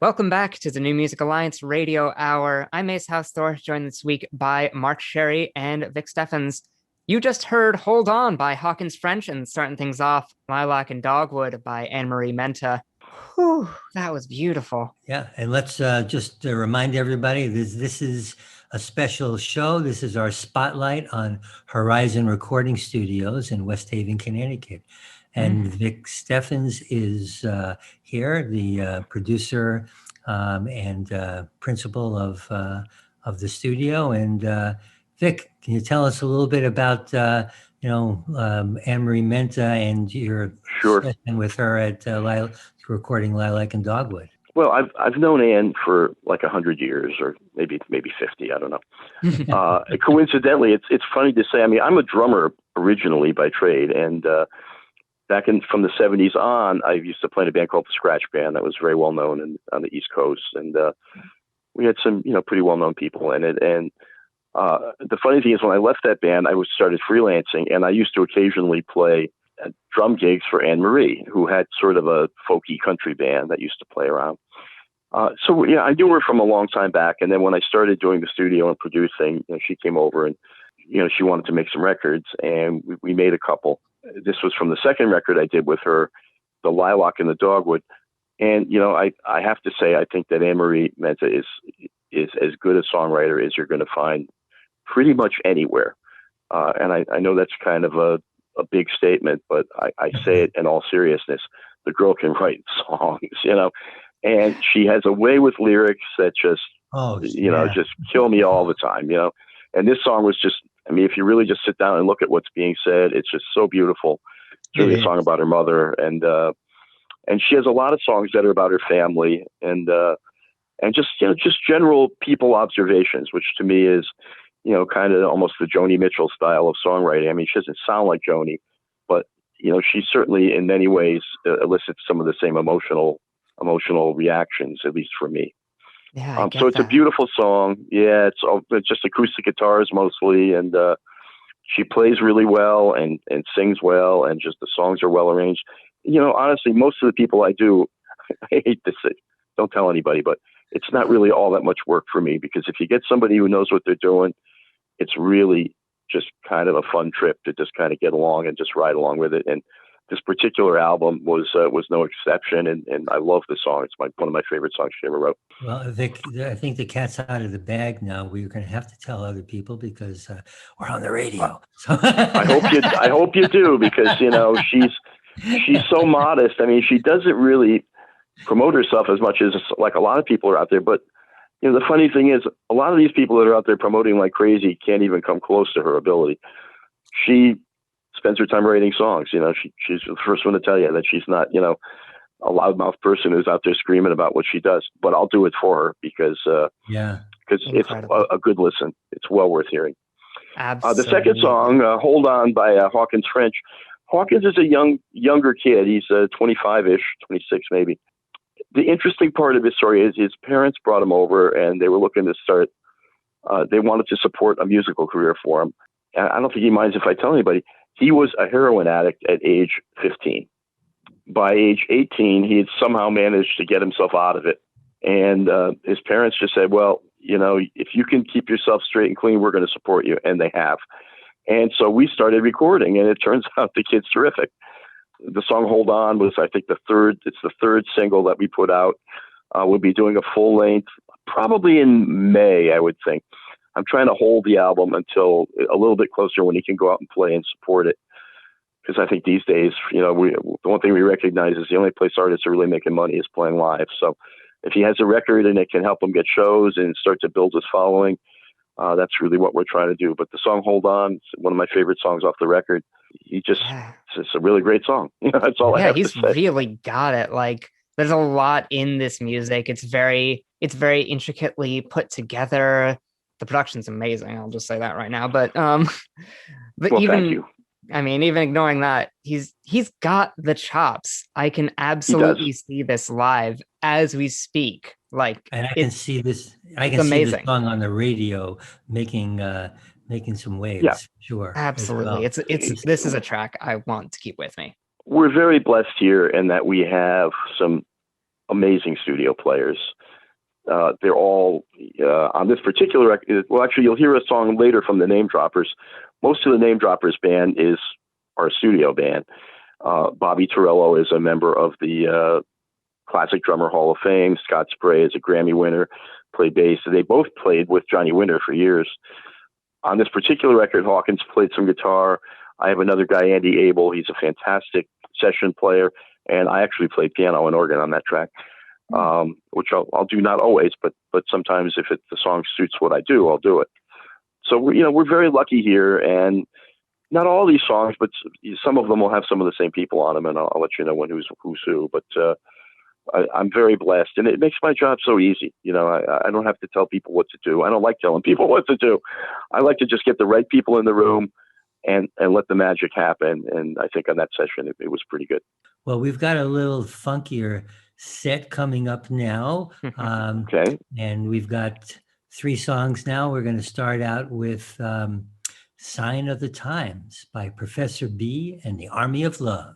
Welcome back to the New Music Alliance Radio Hour. I'm Ace Housethor, joined this week by Mark Sherry and Vic Steffens. You just heard Hold On by Hawkins French, and starting things off, Lilac and Dogwood by Anne-Marie Menta. Whew, that was beautiful. Yeah, and let's just remind everybody this is a special show. This is our spotlight on Horizon Recording Studios in West Haven, Connecticut. And Vic Steffens is here, the producer and principal of the studio. And Vic, can you tell us a little bit about Anne-Marie Menta and your session with her at recording Lilac and Dogwood? Well, I've known Anne for like 100 years, or maybe 50. I don't know. Coincidentally, it's funny to say. I mean, I'm a drummer originally by trade, and back from the 70s on, I used to play in a band called the Scratch Band that was very well known on the East Coast, and we had some pretty well known people in it. And the funny thing is, when I left that band, I started freelancing, and I used to occasionally play drum gigs for Anne-Marie, who had sort of a folky country band that used to play around. So I knew her from a long time back. And then when I started doing the studio and producing, she came over and, she wanted to make some records, and we made a couple. This was from the second record I did with her, the Lilac and the Dogwood. And, I have to say, I think that Anne-Marie Menta is as good a songwriter as you're going to find pretty much anywhere. And I know that's kind of a big statement, but I say it in all seriousness. The girl can write songs, and she has a way with lyrics that just, just kill me all the time, And this song was just, if you really just sit down and look at what's being said, it's just so beautiful. It's really a song about her mother, and she has a lot of songs that are about her family, and just general people observations, which to me is, kind of almost the Joni Mitchell style of songwriting. I mean, she doesn't sound like Joni, but, she certainly in many ways elicits some of the same emotional reactions, at least for me. Yeah, so it's a beautiful song. Yeah, it's just acoustic guitars mostly, and she plays really well and sings well, and just the songs are well arranged. Honestly, most of the people I do, I hate to say, don't tell anybody, but it's not really all that much work for me, because if you get somebody who knows what they're doing, it's really just kind of a fun trip to just kind of get along and just ride along with it. And this particular album was no exception. And I love the song. It's one of my favorite songs she ever wrote. Well, Vic, I think the cat's out of the bag now. We're going to have to tell other people because we're on the radio. I hope you do, because, she's so modest. I mean, she doesn't really promote herself as much as like a lot of people are out there, but the funny thing is, a lot of these people that are out there promoting like crazy can't even come close to her ability. She spends her time writing songs. She's the first one to tell you that she's not, a loudmouth person who's out there screaming about what she does. But I'll do it for her because it's a good listen. It's well worth hearing. Absolutely. The second song, "Hold On" by Hawkins French. Hawkins is a younger kid. He's 25-ish, 26 maybe. The interesting part of his story is his parents brought him over, and they were looking to start, they wanted to support a musical career for him. And I don't think he minds if I tell anybody, he was a heroin addict at age 15. By age 18, he had somehow managed to get himself out of it. And his parents just said, well, if you can keep yourself straight and clean, we're going to support you. And they have. And so we started recording, and it turns out the kid's terrific. The song "Hold On" was, I think, it's the third single that we put out. We'll be doing a full length probably in May, I would think. I'm trying to hold the album until a little bit closer when he can go out and play and support it. Because I think these days, the one thing we recognize is the only place artists are really making money is playing live. So if he has a record and it can help him get shows and start to build his following, that's really what we're trying to do. But the song "Hold On" is one of my favorite songs off the record. It's a really great song. That's all I have to say. Yeah, he's really got it. Like, there's a lot in this music. It's very intricately put together. The production's amazing. I'll just say that right now. But well, thank you. Even ignoring that, he's got the chops. I can absolutely see this live as we speak. And I can see this. I can see this song on the radio making some waves. Yeah. Sure. Absolutely. Well. This is a track I want to keep with me. We're very blessed here in that we have some amazing studio players. They're all on this particular record. Well, actually, you'll hear a song later from the Name Droppers. Most of the Name Droppers band is our studio band. Bobby Torello is a member of the Classic Drummer Hall of Fame. Scott Spray is a Grammy winner, played bass. They both played with Johnny Winter for years. On this particular record, Hawkins played some guitar. I have another guy, Andy Abel. He's a fantastic session player, and I actually played piano and organ on that track, which I'll do not always, but sometimes if the song suits what I do, I'll do it. So we're very lucky here, and not all these songs, but some of them will have some of the same people on them, and I'll let you know who's who. But I'm very blessed, and it makes my job so easy. I don't have to tell people what to do. I don't like telling people what to do. I like to just get the right people in the room and let the magic happen. And I think on that session, it was pretty good. Well, we've got a little funkier set coming up now. Okay. And we've got 3 songs now. We're going to start out with Sign of the Times by Professor B and the Army of Love.